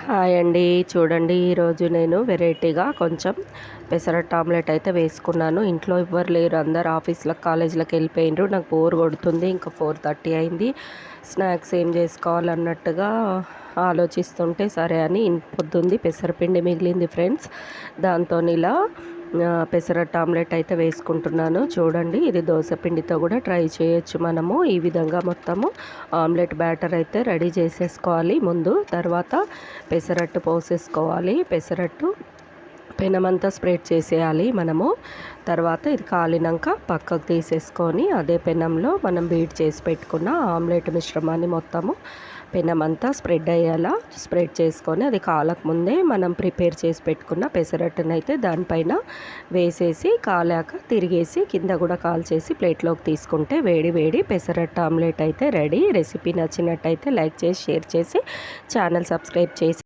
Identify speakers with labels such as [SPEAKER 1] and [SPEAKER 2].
[SPEAKER 1] Hi అండి. చూడండి, ఈరోజు నేను వెరైటీగా కొంచెం పెసరట్టు ఆమ్లెట్ అయితే వేసుకున్నాను. ఇంట్లో ఎవ్వరు లేరు, అందరు ఆఫీస్‌లకు కాలేజీలకు వెళ్ళిపోయిండ్రు. నాకు బోర్ కొడుతుంది. ఇంకా 4:30 అయింది. స్నాక్స్ ఏం చేసుకోవాలన్నట్టుగా ఆలోచిస్తుంటే సరే అని పొద్దుంది పెసరపిండి మిగిలింది ఫ్రెండ్స్. దాంతో ఇలా పెసరట్టు ఆమ్లెట్ అయితే వేసుకుంటున్నాను. చూడండి, ఇది దోశ పిండితో కూడా ట్రై చేయొచ్చు. మనము ఈ విధంగా మొత్తము ఆమ్లెట్ బ్యాటర్ అయితే రెడీ చేసేసుకోవాలి ముందు. తర్వాత పెసరట్టు పోసేసుకోవాలి. పెసరట్టు పెనమంతా స్ప్రెడ్ చేసేయాలి మనము. తర్వాత ఇది కాలినాక పక్కకు తీసేసుకొని అదే పెనంలో మనం బీట్ చేసి పెట్టుకున్న ఆమ్లెట్ మిశ్రమాన్ని మొత్తము పెనమంతా స్ప్రెడ్ అయ్యేలా స్ప్రెడ్ చేసుకొని, అది కాలకముందే మనం ప్రిపేర్ చేసి పెట్టుకున్న పెసరట్టును అయితే దానిపైన వేసేసి కాలాక తిరిగేసి కింద కూడా కాల్చేసి ప్లేట్లోకి తీసుకుంటే వేడి వేడి పెసరట్టు ఆమ్లెట్ అయితే రెడీ. రెసిపీ నచ్చినట్టయితే లైక్ చేసి షేర్ చేసి ఛానల్ సబ్స్క్రైబ్ చేసి